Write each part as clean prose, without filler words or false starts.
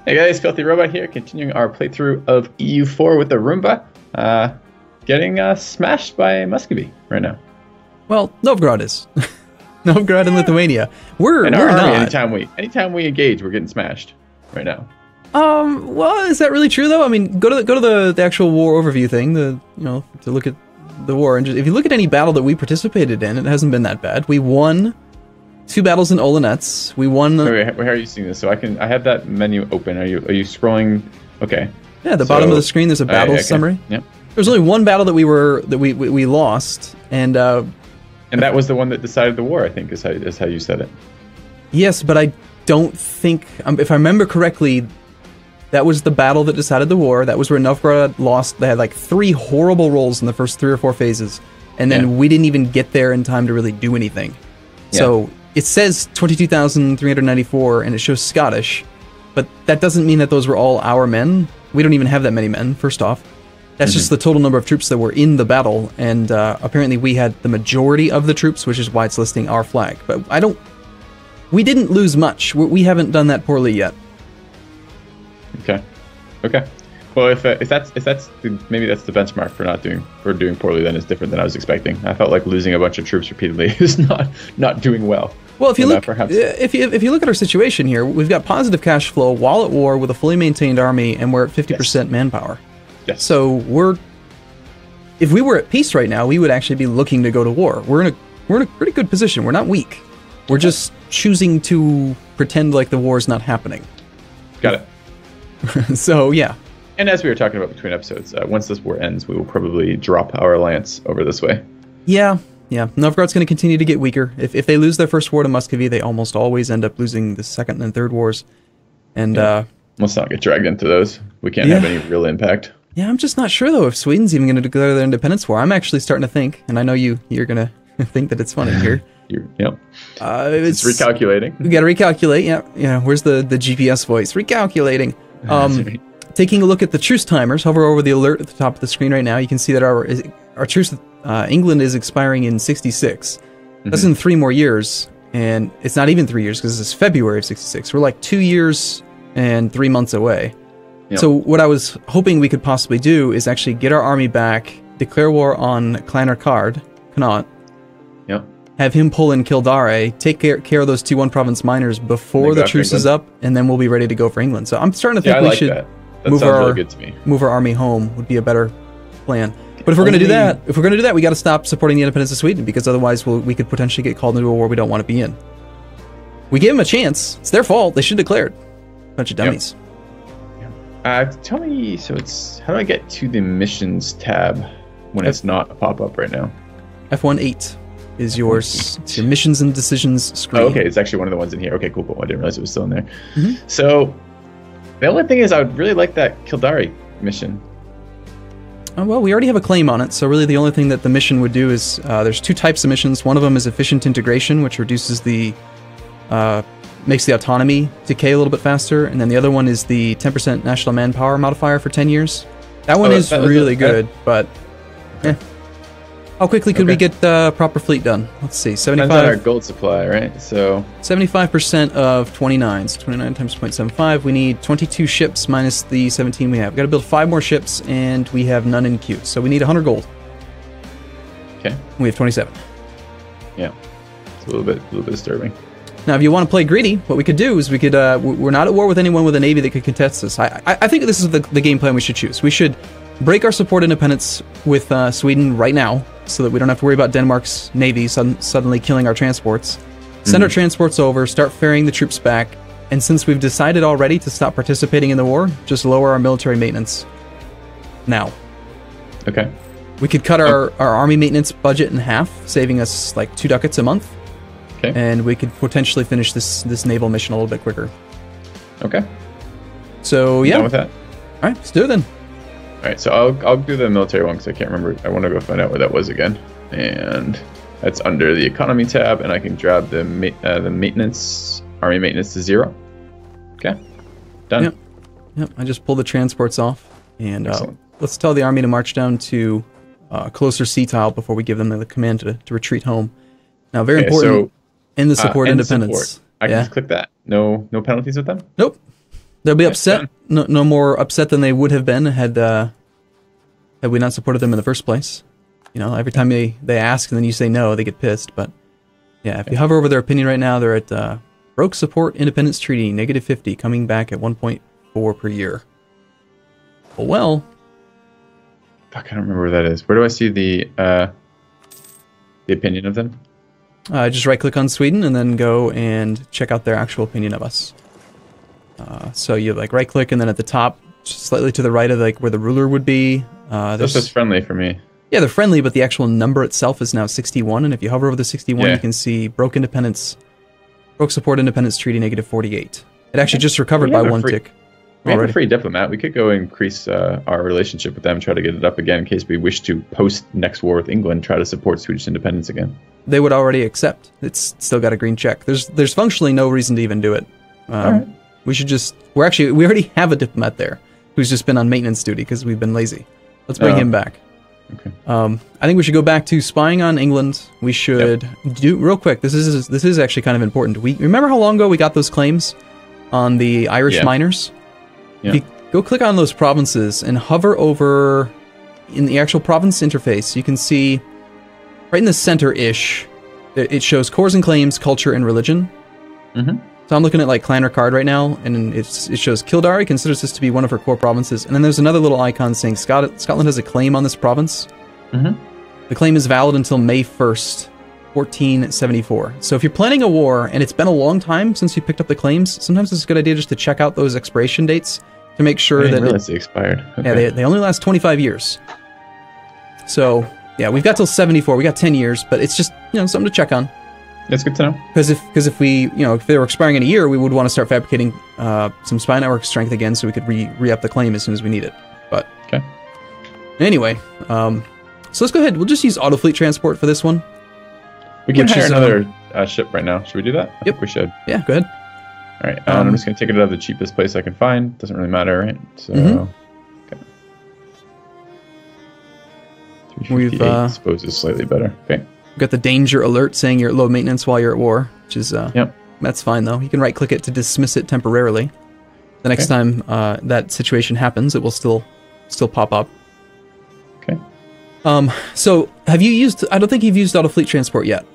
Hey guys, FilthyRobot here, continuing our playthrough of EU4 with Arumba. Getting smashed by Muscovy right now. Well, Novgorod is. Novgorod and Lithuania. We're not. Anytime we engage, we're getting smashed right now. Well, is that really true though? I mean, go to the actual war overview thing. To look at the war, and if you look at any battle that we participated in, it hasn't been that bad. We won 2 battles in Olonets. We won. Wait, how are you seeing this? So I have that menu open. Are you scrolling? Okay. Yeah, the bottom of the screen. There's a battle summary. Yep. There's only one battle that we lost, and that was the one that decided the war. I think is how you said it. Yes, but I don't think, if I remember correctly, that was the battle that decided the war. That was where Novgorod lost. They had like 3 horrible rolls in the first 3 or 4 phases, and then we didn't even get there in time to really do anything. Yeah. So it says 22,394, and it shows Scottish, but that doesn't mean that those were all our men. We don't even have that many men, first off. That's just the total number of troops that were in the battle, and apparently we had the majority of the troops, which is why it's listing our flag. But we didn't lose much. We haven't done that poorly yet. Okay. Well, if that's maybe that's the benchmark for doing poorly, then it's different than I was expecting. I felt like losing a bunch of troops repeatedly is not doing well. Well, if you look at our situation here, we've got positive cash flow while at war with a fully maintained army, and we're at 50% manpower. Yes. So if we were at peace right now, we would actually be looking to go to war. We're in a pretty good position. We're not weak. We're just choosing to pretend like the war is not happening. Got it. So yeah. And as we were talking about between episodes, once this war ends, we will probably drop our alliance over this way. Yeah. Novgorod's going to continue to get weaker. If they lose their first war to Muscovy, they almost always end up losing the second and third wars. And let's not get dragged into those. We can't have any real impact. Yeah, I'm just not sure though if Sweden's even going to declare their independence war. I'm actually starting to think, and I know you're going to think that it's funny here. It's recalculating. We got to recalculate. Yeah. Where's the GPS voice? Recalculating. Taking a look at the Truce Timers, hover over the alert at the top of the screen right now. You can see that our truce England is expiring in 66. That's in 3 more years, and it's not even 3 years because it's February of 66. We're like 2 years and 3 months away. Yep. So what I was hoping we could possibly do is actually get our army back, declare war on Connaught, have him pull in Kildare, take care of those T1 province miners before the truce is up, and then we'll be ready to go for England. So I'm starting to think we should move our army home would be a better plan. But if we're going to do that, we got to stop supporting the independence of Sweden, because otherwise we could potentially get called into a war we don't want to be in. We gave them a chance. It's their fault. They should have declared. Bunch of dummies. Tell me, how do I get to the missions tab when it's not a pop-up right now? F18 is yours. It's your missions and decisions screen. Oh, okay, it's actually one of the ones in here. Okay, cool. I didn't realize it was still in there. So the only thing is, I would really like that Kildare mission. Well, we already have a claim on it, so really the only thing that the mission would do is, there's 2 types of missions. One of them is efficient integration, which reduces makes the autonomy decay a little bit faster, and then the other one is the 10% national manpower modifier for 10 years. That one is really good, but how quickly could we get the proper fleet done? Let's see, 75. Depends on our gold supply, right? So 75% of 29, so 29 times 0.75. We need 22 ships minus the 17 we have. We've got to build 5 more ships, and we have none in queue, so we need 100 gold. Okay. We have 27. Yeah, it's a little bit disturbing. Now, if you want to play greedy, what we could do is we're not at war with anyone with a navy that could contest us. I think this is the game plan we should choose. We should break our support independence with Sweden right now, so that we don't have to worry about Denmark's navy suddenly killing our transports. Send our transports over, start ferrying the troops back, and since we've decided already to stop participating in the war, just lower our military maintenance now. Okay. We could cut our army maintenance budget in half, saving us like 2 ducats a month. Okay. And we could potentially finish this naval mission a little bit quicker. Okay. So yeah. Done with that. All right, let's do it then. All right, so I'll do the military one because I can't remember. I want to go find out where that was again. And that's under the economy tab, and I can grab the maintenance, army maintenance to 0. Okay. Done. Yep. I just pulled the transports off, and let's tell the army to march down to closer sea tile before we give them the command to retreat home. Now, very important. In the support independence. I can just click that. No penalties with them? Nope. They'll be upset. No more upset than they would have been had we not supported them in the first place. You know, every time they ask and then you say no, they get pissed. But yeah, if you hover over their opinion right now, they're at broke support independence treaty, -50, coming back at 1.4 per year. Well, fuck, I don't remember where that is. Where do I see the opinion of them? Just right-click on Sweden and then go and check out their actual opinion of us. So you like right-click and then at the top, just slightly to the right of like where the ruler would be. This is friendly for me. Yeah, they're friendly, but the actual number itself is now 61, and if you hover over the 61, you can see broke support independence treaty -48. It actually just recovered by one tick. We have a free diplomat. We could go increase our relationship with them, try to get it up again in case we wish to post next war with England, try to support Swedish independence again. They would already accept. It's still got a green check. There's functionally no reason to even do it. Right. We should just we already have a diplomat there who's just been on maintenance duty because we've been lazy. Let's bring him back. Okay. I think we should go back to spying on England. We should do real quick. This is actually kind of important. We remember how long ago we got those claims on the Irish miners. Yeah. If you go click on those provinces and hover over in the actual province interface, you can see right in the center-ish, it shows cores and claims, culture, and religion. Mm-hmm. So I'm looking at like Clan Ricard right now, and it shows Kildare considers this to be one of her core provinces, and then there's another little icon saying Scotland has a claim on this province. Mm-hmm. The claim is valid until May 1st, 1474. So if you're planning a war, and it's been a long time since you picked up the claims, sometimes it's a good idea just to check out those expiration dates to make sure that they expired. Okay. Yeah, they only last 25 years. So yeah, we've got till 74. We got 10 years, but it's just something to check on. That's good to know. Because if we if they were expiring in a year, we would want to start fabricating some spy network strength again, so we could re-up the claim as soon as we need it. But okay. Anyway, so let's go ahead. We'll just use auto fleet transport for this one. We can hire another ship right now. Should we do that? Yep, we should. Yeah, go ahead. All right. I'm just gonna take it out of the cheapest place I can find. Doesn't really matter, right? So. Okay. We've I suppose is slightly better. Okay. We've got the danger alert saying you're at low maintenance while you're at war, which is that's fine though. You can right click it to dismiss it temporarily. The next time that situation happens, it will still pop up. Okay. So have you used? I don't think you've used auto fleet transport yet,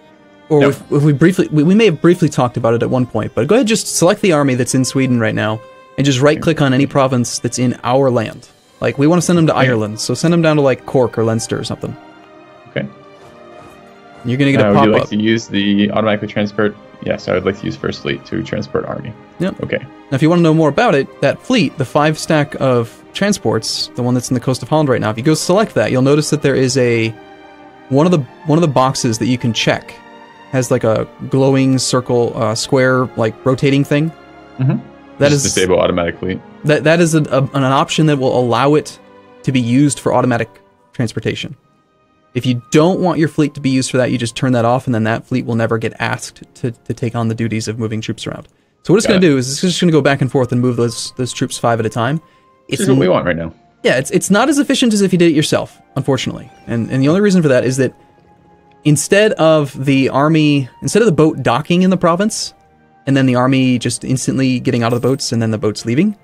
or no. if we briefly, we may have briefly talked about it at one point. But go ahead, just select the army that's in Sweden right now, and just right click on any province that's in our land. Like we want to send them to Ireland, so send them down to like Cork or Leinster or something. Okay. You're going to get a pop-up. Would you like to use the automatically transport? Yes, I would like to use First Fleet to transport army. Yep. Okay. Now, if you want to know more about it, that fleet, the 5 stack of transports, the one that's in the coast of Holland right now, if you go select that, you'll notice that there is one of the boxes that you can check has like a glowing circle, square, like rotating thing. Mm-hmm. That just is disable automatic fleet. That is an option that will allow it to be used for automatic transportation. If you don't want your fleet to be used for that, you just turn that off, and then that fleet will never get asked to take on the duties of moving troops around. So what it's going to do is it's just going to go back and forth and move those troops 5 at a time. This is what we want right now. Yeah, it's not as efficient as if you did it yourself, unfortunately. And the only reason for that is that instead of the boat docking in the province, and then the army just instantly getting out of the boats and then the boats leaving,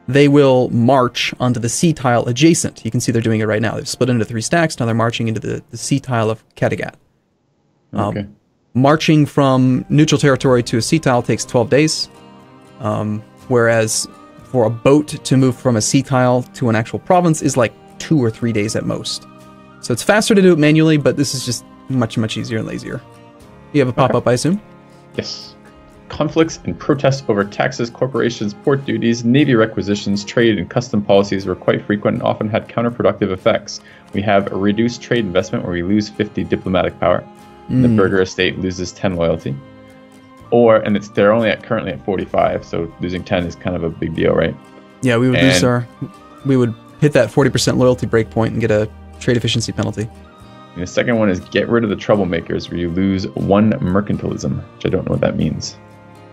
they will march onto the sea tile adjacent. You can see they're doing it right now. They've split into 3 stacks. Now they're marching into the sea tile of Kattegat. Okay. Marching from neutral territory to a sea tile takes 12 days, whereas for a boat to move from a sea tile to an actual province is like 2 or 3 days at most. So it's faster to do it manually, but this is just much, much easier and lazier. You have a pop-up, I assume? Yes. Conflicts and protests over taxes, corporations, port duties, navy requisitions, trade, and custom policies were quite frequent and often had counterproductive effects. We have a reduced trade investment where we lose 50 diplomatic power. And the burgher estate loses 10 loyalty. They're only currently at 45, so losing 10 is kind of a big deal, right? Yeah, we would hit that 40% loyalty breakpoint and get a trade efficiency penalty. And the second one is get rid of the Troublemakers, where you lose 1 mercantilism, which I don't know what that means.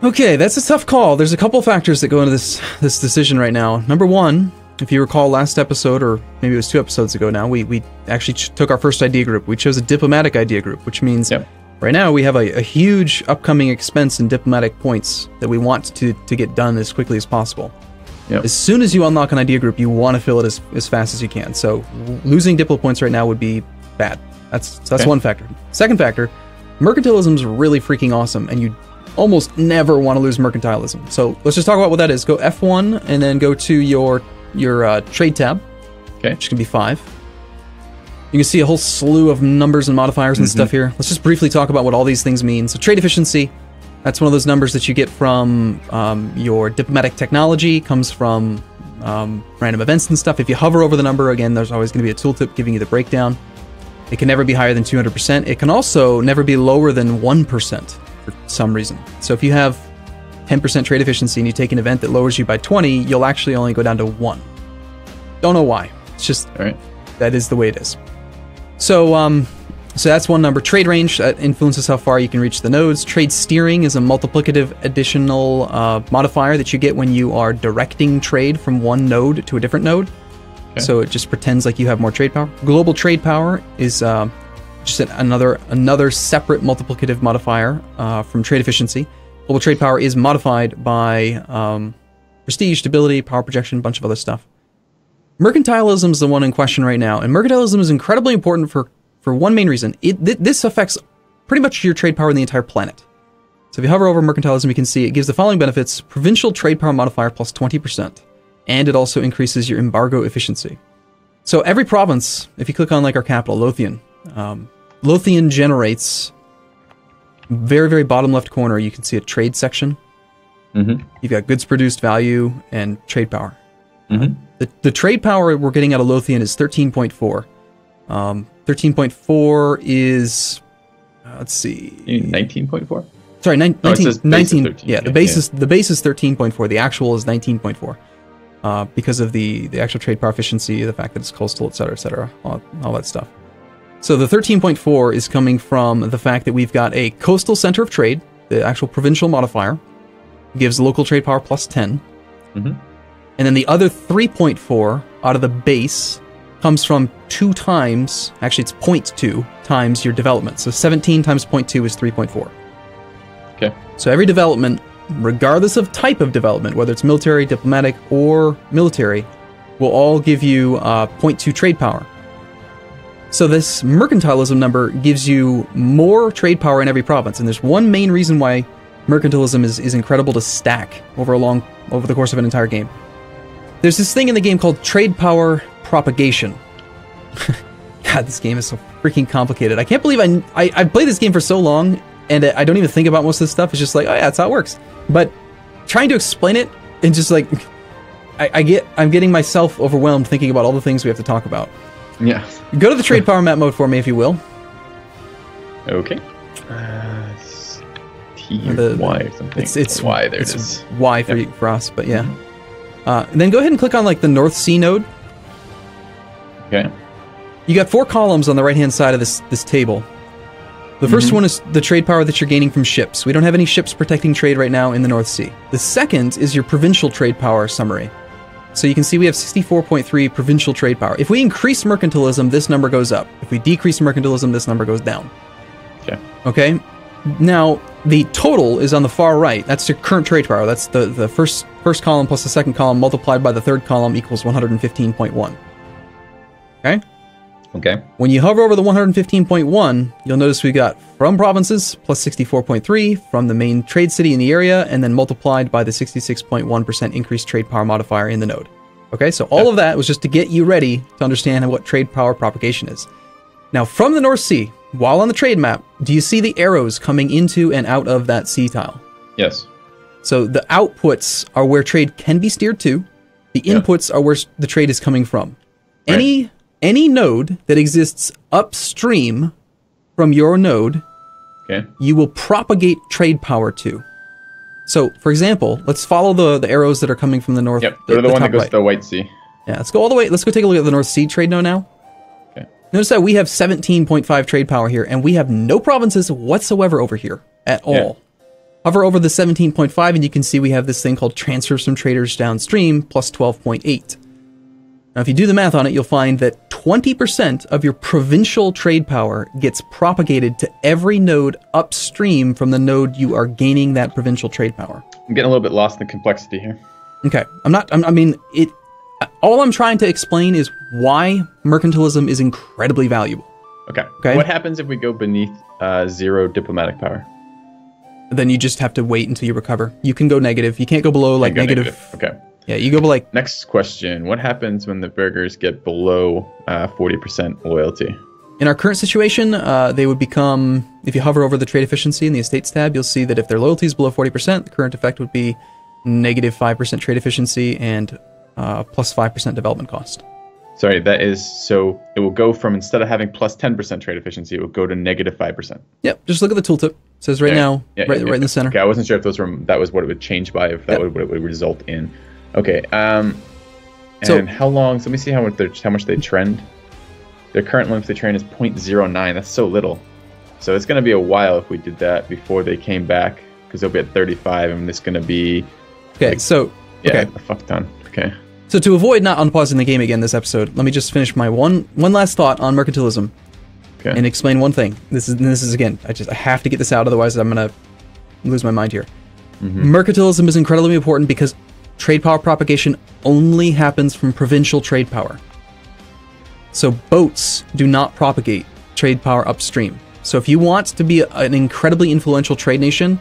Okay, that's a tough call. There's a couple factors that go into this decision right now. Number one, if you recall last episode, or maybe it was 2 episodes ago now, we actually took our first idea group. We chose a diplomatic idea group, which means right now we have a huge upcoming expense in diplomatic points that we want to get done as quickly as possible. Yep. As soon as you unlock an idea group, you want to fill it as fast as you can. So losing Diplo points right now would be bad. That's one factor. Second factor, mercantilism is really freaking awesome, and you almost never want to lose mercantilism. So let's just talk about what that is. Go F1 and then go to your trade tab, which can be 5. You can see a whole slew of numbers and modifiers and stuff here. Let's just briefly talk about what all these things mean. So trade efficiency, that's one of those numbers that you get from your diplomatic technology, comes from random events and stuff. If you hover over the number, again, there's always going to be a tooltip giving you the breakdown. It can never be higher than 200%. It can also never be lower than 1% for some reason. So if you have 10% trade efficiency and you take an event that lowers you by 20, you'll actually only go down to 1. Don't know why. It's just, that is the way it is. So that's one number. Trade range, that influences how far you can reach the nodes. Trade steering is a multiplicative additional modifier that you get when you are directing trade from one node to a different node. So it just pretends like you have more trade power. Global trade power is just another separate multiplicative modifier from trade efficiency. Global trade power is modified by prestige, stability, power projection, a bunch of other stuff. Mercantilism is the one in question right now, and mercantilism is incredibly important for one main reason. This affects pretty much your trade power in the entire planet. So if you hover over mercantilism, you can see it gives the following benefits: provincial trade power modifier plus 20%, and it also increases your embargo efficiency. So every province, if you click on like our capital, Lothian, Lothian generates, very, very bottom left corner, you can see a trade section. You've got goods produced, value, and trade power. The trade power we're getting out of Lothian is 13.4. 13.4 is, let's see. 19.4? Sorry, 19. Yeah, the base is 13.4. The actual is 19.4 because of the actual trade power efficiency, the fact that it's coastal, et cetera, all that stuff. So the 13.4 is coming from the fact that we've got a coastal center of trade, the actual provincial modifier, gives local trade power plus 10. And then the other 3.4 out of the base comes from 2 times, actually it's 0.2 times your development. So 17 times 0.2 is 3.4. So every development, regardless of type of development, whether it's military, diplomatic, or military, will all give you 0.2 trade power. So this mercantilism number gives you more trade power in every province, and there's one main reason why mercantilism is incredible to stack over the course of an entire game. There's this thing in the game called trade power propagation. God, this game is so freaking complicated. I can't believe I've played this game for so long, and I don't even think about most of this stuff. It's just like, oh yeah, that's how it works. But trying to explain it, and just like, I'm getting myself overwhelmed thinking about all the things we have to talk about. Yeah. Go to the trade power map mode for me, if you will. Okay. T-Y or something. It's Y, there it is. Y for us, but yeah. And then go ahead and click on like the North Sea node. Okay. You got 4 columns on the right-hand side of this table. The first one is the trade power that you're gaining from ships. We don't have any ships protecting trade right now in the North Sea. The second is your provincial trade power summary. So you can see we have 64.3 provincial trade power. If we increase mercantilism, this number goes up. If we decrease mercantilism, this number goes down. Okay? Now, the total is on the far right. That's your current trade power. That's the first column plus the second column multiplied by the third column equals 115.1. Okay? When you hover over the 115.1, you'll notice we got from provinces plus 64.3, from the main trade city in the area, and then multiplied by the 66.1% increased trade power modifier in the node. Okay, so all of that was just to get you ready to understand what trade power propagation is. Now, from the North Sea, while on the trade map, do you see the arrows coming into and out of that sea tile? Yes. So the outputs are where trade can be steered to. The inputs are where the trade is coming from. Right. Any node that exists upstream from your node, you will propagate trade power to. So, for example, let's follow the arrows that are coming from the north. Go to the one that goes to the White Sea. Yeah, let's go all the way. Let's go take a look at the North Sea trade node now. Notice that we have 17.5 trade power here, and we have no provinces whatsoever over here at all. Hover over the 17.5, and you can see we have this thing called transfers from traders downstream, plus 12.8. Now, if you do the math on it, you'll find that 20% of your provincial trade power gets propagated to every node upstream from the node you are gaining that provincial trade power. I'm getting a little bit lost in the complexity here. Okay, all I'm trying to explain is why mercantilism is incredibly valuable. Okay. What happens if we go beneath 0 diplomatic power? Then you just have to wait until you recover. You can go negative. You can't go below like negative. Okay. Yeah, you go below like... Next question. What happens when the burghers get below 40% loyalty? In our current situation, they would become... If you hover over the trade efficiency in the estates tab, you'll see that if their loyalty is below 40%, the current effect would be negative 5% trade efficiency and plus 5% development cost. Sorry, that is... So it will go from, instead of having plus 10% trade efficiency, it will go to negative 5%. Yep, just look at the tooltip. It says right now, right in the center. Okay, I wasn't sure if that was what it would change by, if that would what it would result in. Okay, and how long... So let me see how much they trend. Their current monthly trend is 0.09. That's so little. So it's going to be a while if we did that before they came back, because they'll be at 35, and it's going to be... Okay, like, so... Yeah, a fuck ton. Okay. So to avoid not unpausing the game again this episode, let me just finish my one last thought on mercantilism. Okay. And explain one thing. This is again, I have to get this out, otherwise I'm going to lose my mind here. Mercantilism is incredibly important because trade power propagation only happens from provincial trade power. So boats do not propagate trade power upstream. So if you want to be an incredibly influential trade nation,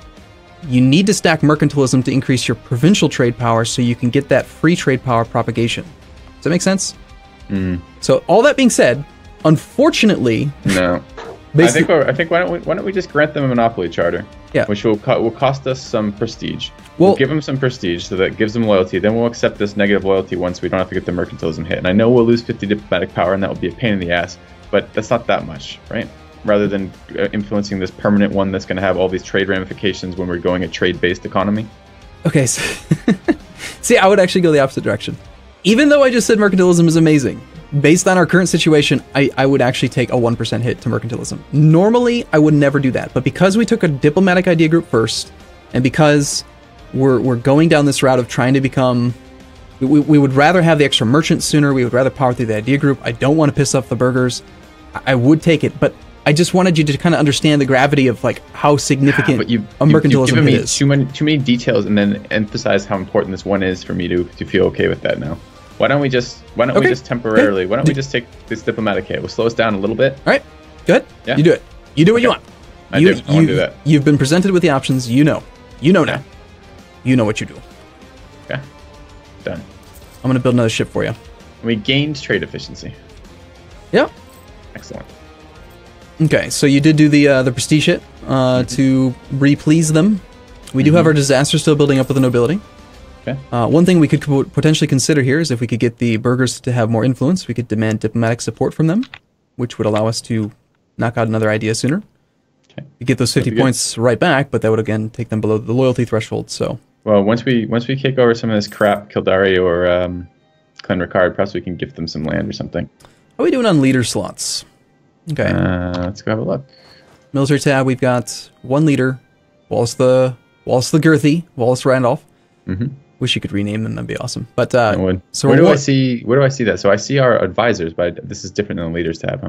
you need to stack mercantilism to increase your provincial trade power so you can get that free trade power propagation. Does that make sense? So all that being said, unfortunately... No. I think why don't we just grant them a monopoly charter? Yeah. Which will cost us some prestige. We'll give them some prestige, so that gives them loyalty. Then we'll accept this negative loyalty once we don't have to get the mercantilism hit. And I know we'll lose 50 diplomatic power, and that will be a pain in the ass, but that's not that much, right? Rather than influencing this permanent one that's going to have all these trade ramifications when we're going a trade-based economy. Okay, so see, I would actually go the opposite direction. Even though I just said mercantilism is amazing, based on our current situation, I would actually take a 1% hit to mercantilism. Normally, I would never do that, but because we took a diplomatic idea group first, and because we're going down this route of trying to become... We would rather have the extra merchants sooner, we would rather power through the idea group, I don't want to piss off the burghers, I would take it, but I just wanted you to kind of understand the gravity of like how significant a mercantilism is. Too many details, and then emphasize how important this one is for me to feel okay with that now. Why don't we just temporarily? Why don't we just take this diplomatic hit? We'll slow us down a little bit. All right, good. Yeah, you do it. You do what you want. I want to do that. You've been presented with the options. You know now. You know what you do. Okay, done. I'm gonna build another ship for you. We gained trade efficiency. Yeah. Excellent. Okay, so you did do the prestige hit to re-please them. We do have our disaster still building up with the nobility. Okay. One thing we could potentially consider here is if we could get the burghers to have more influence, we could demand diplomatic support from them, which would allow us to knock out another idea sooner. Okay. You get those 50 points right back, but that would again take them below the loyalty threshold. So. Well, once we kick over some of this crap, Kildare or Clan Ricard, perhaps we can gift them some land or something. How are we doing on leader slots? Okay. Let's go have a look. Military tab, we've got one leader, Wallace the Girthy, Wallace Randolph. Wish you could rename them, that'd be awesome. But I would. So where do I see that? So I see our advisors, but this is different than the leaders tab,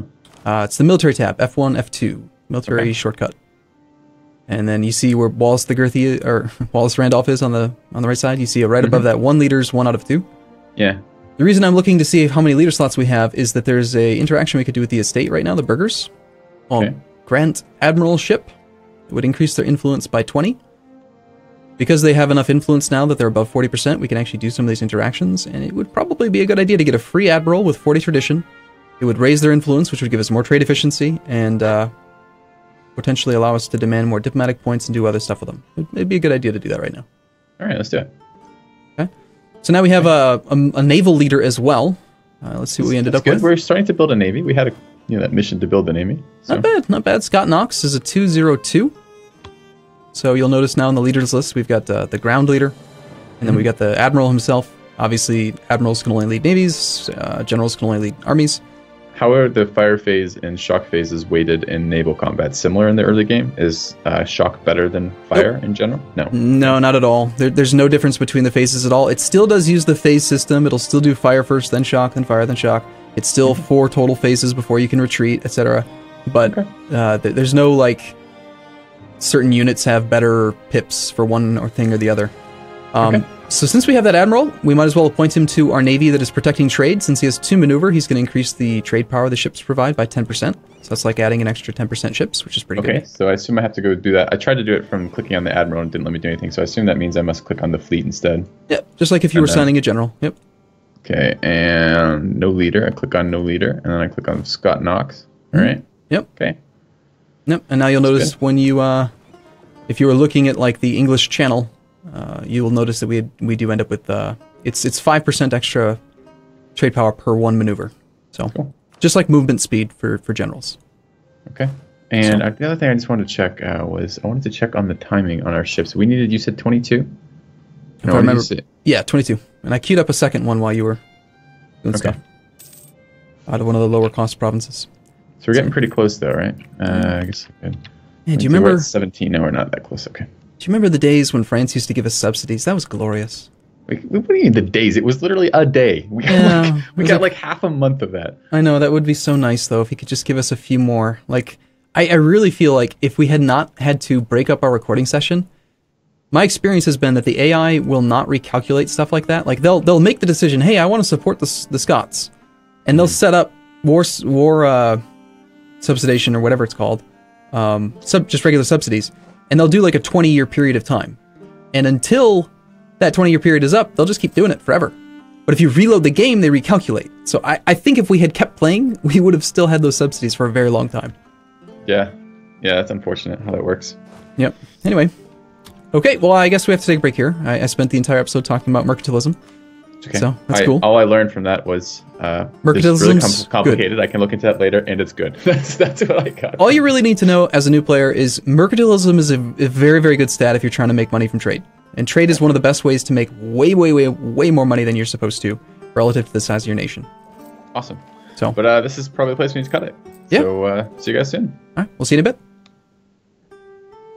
huh? It's the military tab, F1, F2, military shortcut. And then you see where Wallace the Girthy or Wallace Randolph is on the right side. You see it right above that one leader's 1 out of 2. Yeah. The reason I'm looking to see how many leader slots we have is that there's a interaction we could do with the estate right now, the burghers. Grant Admiralship. It would increase their influence by 20. Because they have enough influence now that they're above 40%, we can actually do some of these interactions, and it would probably be a good idea to get a free admiral with 40 tradition. It would raise their influence, which would give us more trade efficiency, and potentially allow us to demand more diplomatic points and do other stuff with them. It'd be a good idea to do that right now. All right, let's do it. Okay. So now we have a naval leader as well. Let's see what we ended up with. We're starting to build a navy. We had that mission to build the navy. So. Not bad. Scott Knox is a 202. So you'll notice now in the leaders list, we've got the ground leader, and then we got the admiral himself. Obviously, admirals can only lead navies, generals can only lead armies. How are the fire phase and shock phases weighted in naval combat? Similar in the early game? Is shock better than fire in general? No. No, not at all. There's no difference between the phases at all. It still does use the phase system. It'll still do fire first, then shock, then fire, then shock. It's still 4 total phases before you can retreat, etc. But there's no like certain units have better pips for one or thing or the other. So since we have that admiral, we might as well appoint him to our navy that is protecting trade. Since he has 2 maneuver, he's going to increase the trade power the ships provide by 10%. So that's like adding an extra 10% ships, which is pretty good. Okay, so I assume I have to go do that. I tried to do it from clicking on the admiral and it didn't let me do anything. So I assume that means I must click on the fleet instead. Yep, just like if you were signing a general. Yep. Okay, and no leader. I click on no leader, and then I click on Scott Knox. All right. Yep. Okay. Yep, and now you'll notice when you, if you were looking at like the English channel, you will notice that we do end up with it's 5% extra trade power per 1 maneuver. So just like movement speed for generals. Okay. And the other thing I just wanted to check was I wanted to check on the timing on our ships. We needed, you said 22? If I remember, yeah, 22. And I queued up a second one while you were doing stuff. Out of one of the lower cost provinces. So we're getting pretty close though, right? I guess. Yeah, do you remember? We're at 17. No, we're not that close. Okay. Do you remember the days when France used to give us subsidies? That was glorious. What do you mean the days? It was literally a day. We got like half a month of that. I know, that would be so nice though if he could just give us a few more. Like, I really feel like if we had not had to break up our recording session, my experience has been that the AI will not recalculate stuff like that. Like they'll make the decision, hey, I want to support the Scots, and they'll set up war subsidization or whatever it's called, just regular subsidies, and they'll do like a 20-year period of time, and until that 20-year period is up, they'll just keep doing it forever. But if you reload the game, they recalculate. So I think if we had kept playing, we would have still had those subsidies for a very long time. Yeah, that's unfortunate how that works. Yep. Anyway. Okay, well, I guess we have to take a break here. I spent the entire episode talking about mercantilism. Okay. So, that's cool. All I learned from that was mercantilism's really complicated. Good. I can look into that later, and it's good. That's what I got. All you really need to know as a new player is mercantilism is a very, very good stat if you're trying to make money from trade. And trade is one of the best ways to make way, way, way, way more money than you're supposed to relative to the size of your nation. Awesome. So, but this is probably the place we need to cut it. Yeah. So see you guys soon. All right, we'll see you in a bit.